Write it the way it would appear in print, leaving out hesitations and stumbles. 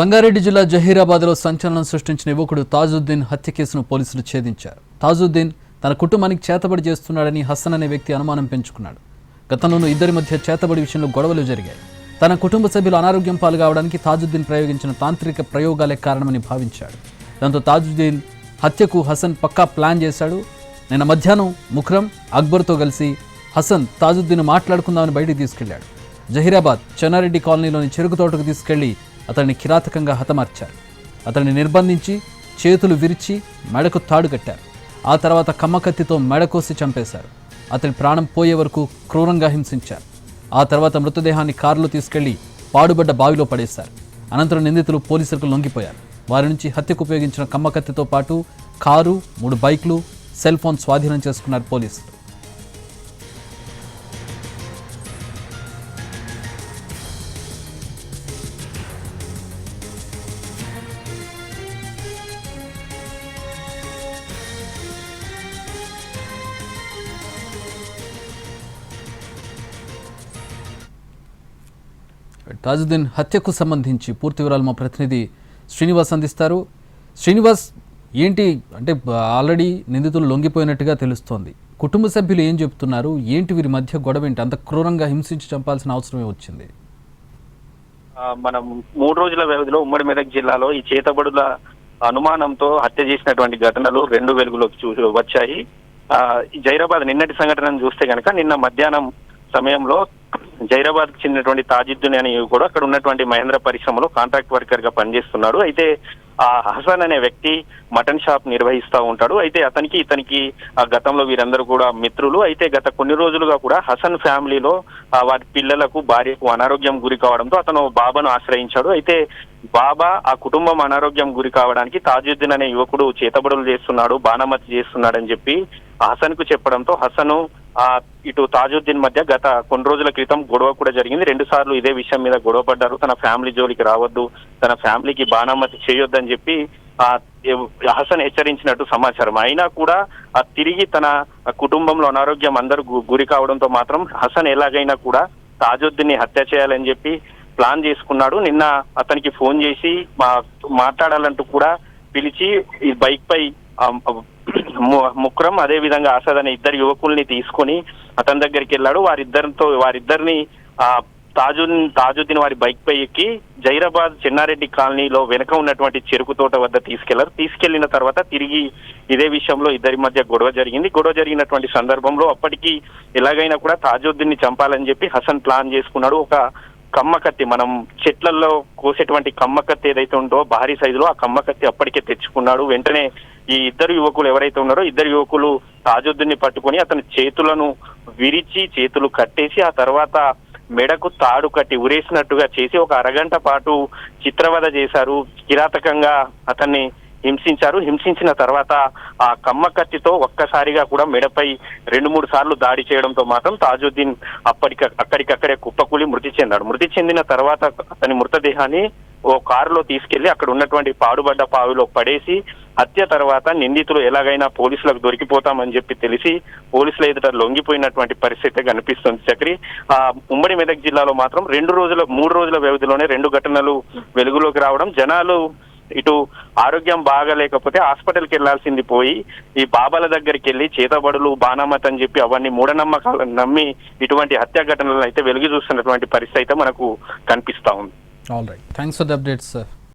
సంగారెడ్డి జిల్లా జహీరాబాద్లో సంచలనం సృష్టించిన యువకుడు తాజుద్దీన్ హత్య కేసును పోలీసులు ఛేదించారు. తాజుద్దీన్ తన కుటుంబానికి చేతబడి చేస్తున్నాడని హసన్ అనే వ్యక్తి అనుమానం పెంచుకున్నాడు. గతంలోనూ ఇద్దరి మధ్య చేతబడి విషయంలో గొడవలు జరిగాయి. తన కుటుంబ సభ్యులు అనారోగ్యం పాల్గొవడానికి తాజుద్దీన్ ప్రయోగించిన తాంత్రిక ప్రయోగాలే కారణమని భావించాడు. దాంతో తాజుద్దీన్ హత్యకు హసన్ పక్కా ప్లాన్ చేశాడు. నిన్న మధ్యాహ్నం ముక్రమ్ అక్బర్తో కలిసి హసన్ తాజుద్దీన్ మాట్లాడుకుందామని బయటికి తీసుకెళ్లాడు. జహీరాబాద్ చెన్నారెడ్డి కాలనీలోని చెరుకు తోటకు తీసుకెళ్లి అతన్ని కిరాతకంగా హతమార్చారు. అతన్ని నిర్బంధించి చేతులు విరిచి మెడకు తాడు కట్టారు. ఆ తర్వాత కమ్మకత్తితో మెడకోసి చంపేశారు. అతని ప్రాణం పోయే వరకు క్రూరంగా హింసించారు. ఆ తర్వాత మృతదేహాన్ని కారులో తీసుకెళ్లి పాడుబడ్డ బావిలో పడేశారు. అనంతరం నిందితులు పోలీసులకు లొంగిపోయారు. వారి నుంచి హత్యకు ఉపయోగించిన కమ్మకత్తితో పాటు కారు, 3 బైక్లు, సెల్ ఫోన్ స్వాధీనం చేసుకున్నారు పోలీసులు. తాజుద్దీన్ హత్యకు సంబంధించి పూర్తి వివరాలు మా ప్రతినిధి శ్రీనివాస్ అందిస్తారు. శ్రీనివాస్, ఏంటి అంటే ఆల్రెడీ నిందితులు లొంగిపోయినట్టుగా తెలుస్తోంది. కుటుంబ సభ్యులు ఏం చెబుతున్నారు? ఏంటి వీరి మధ్య గొడవ ఏంటి? అంత క్రూరంగా హింసించి చంపాల్సిన అవసరమే వచ్చింది? మనం 3 రోజుల వ్యవధిలో ఉమ్మడి మెదక్ జిల్లాలో ఈ చేతబడుల అనుమానంతో హత్య చేసినటువంటి ఘటనలు 2 వెలుగులోకి వచ్చాయి. జైరాబాద్ నిన్నటి సంఘటనను చూస్తే కనుక నిన్న మధ్యాహ్నం సమయంలో జైరాబాద్ కు చెందినటువంటి తాజుద్దీన్ అనే కూడా అక్కడ ఉన్నటువంటి మహేంద్ర పరిశ్రమలో కాంట్రాక్ట్ వర్కర్ గా పనిచేస్తున్నాడు. అయితే ఆ హసన్ అనే వ్యక్తి మటన్ షాప్ నిర్వహిస్తూ ఉంటాడు. అయితే ఇతనికి గతంలో వీరందరూ కూడా మిత్రులు. అయితే గత కొన్ని రోజులుగా కూడా హసన్ ఫ్యామిలీలో వారి పిల్లలకు, భార్యకు అనారోగ్యం గురి కావడంతో అతను బాబాను ఆశ్రయించాడు. అయితే బాబా ఆ కుటుంబం అనారోగ్యం గురి కావడానికి తాజుద్దీన్ అనే యువకుడు చేతబడులు చేస్తున్నాడు, బాణమతి చేస్తున్నాడు అని చెప్పి హసన్ కు చెప్పడంతో హసను ఇటు తాజుద్దీన్ మధ్య గత కొన్ని రోజుల క్రితం గొడవ కూడా జరిగింది. 2 సార్లు ఇదే విషయం మీద గొడవ పడ్డారు. తన ఫ్యామిలీ జోలికి రావద్దు, తన ఫ్యామిలీకి బాణమతి చేయొద్దని చెప్పి హసన్ హెచ్చరించినట్టు సమాచారం. అయినా కూడా తిరిగి తన కుటుంబంలో అనారోగ్యం అందరూ గురి కావడంతో మాత్రం హసన్ ఎలాగైనా కూడా తాజుద్దీన్ ని హత్య చేయాలని చెప్పి ప్లాన్ చేసుకున్నాడు. నిన్న అతనికి ఫోన్ చేసి మాట్లాడాలంటూ కూడా పిలిచి ఈ బైక్ పై ముక్రమ్ అదే విధంగా అసద్ అనే 2 యువకుల్ని తీసుకొని అతని దగ్గరికి వెళ్ళాడు. వారిద్దరిని తాజుద్దీన్ వారి బైక్ పై ఎక్కి జైరాబాద్ చెన్నారెడ్డి కాలనీలో వెనక ఉన్నటువంటి చెరుకు తోట వద్ద తీసుకెళ్లారు. తీసుకెళ్లిన తర్వాత తిరిగి ఇదే విషయంలో ఇద్దరి మధ్య గొడవ జరిగింది. గొడవ జరిగినటువంటి సందర్భంలో అప్పటికి ఎలాగైనా కూడా తాజుద్దీన్ ని చంపాలని చెప్పి హసన్ ప్లాన్ చేసుకున్నాడు. ఒక కమ్మకత్తి, మనం చెట్లలో కోసేటువంటి కమ్మకత్తి ఏదైతే ఉందో భారీ సైజులో ఆ కమ్మకత్తి అప్పటికే తెచ్చుకున్నాడు. వెంటనే ఈ 2 యువకులు ఎవరైతే ఉన్నారో 2 యువకులు తాజుద్దీన్ ని పట్టుకొని అతని చేతులను విరిచి చేతులు కట్టేసి ఆ తర్వాత మెడకు తాడు కట్టి ఉరేసినట్టుగా చేసి ఒక అరగంట పాటు చిత్రవద చేశారు. కిరాతకంగా అతన్ని హింసించారు. హింసించిన తర్వాత ఆ కమ్మకత్తితో ఒక్కసారిగా కూడా మెడపై 2-3 సార్లు దాడి చేయడంతో మాత్రం తాజుద్దీన్ అక్కడికక్కడే కుప్పకూలి మృతి చెందాడు. మృతి చెందిన తర్వాత అతని మృతదేహాన్ని ఓ కారులో తీసుకెళ్లి అక్కడ ఉన్నటువంటి పాడుబడ్డ బావిలో పడేసి హత్య తర్వాత నిందితులు ఎలాగైనా పోలీసులకు దొరికిపోతామని చెప్పి తెలిసి పోలీసుల ఎదుట లొంగిపోయినటువంటి పరిస్థితి కనిపిస్తుంది. చక్రి, ఉమ్మడి మెదక్ జిల్లాలో మాత్రం 3 రోజుల వ్యవధిలోనే 2 ఘటనలు వెలుగులోకి రావడం, జనాలు ఇటు ఆరోగ్యం బాగాలేకపోతే హాస్పిటల్కి వెళ్లాల్సింది పోయి ఈ బాబాల దగ్గరికి వెళ్ళి చేతబడులు, బాణమతి అని చెప్పి అవన్నీ మూఢనమ్మకాలను నమ్మి ఇటువంటి హత్య ఘటనలను అయితే వెలుగు చూస్తున్నటువంటి పరిస్థితి అయితే మనకు కనిపిస్తా ఉంది. All right, thanks for the updates.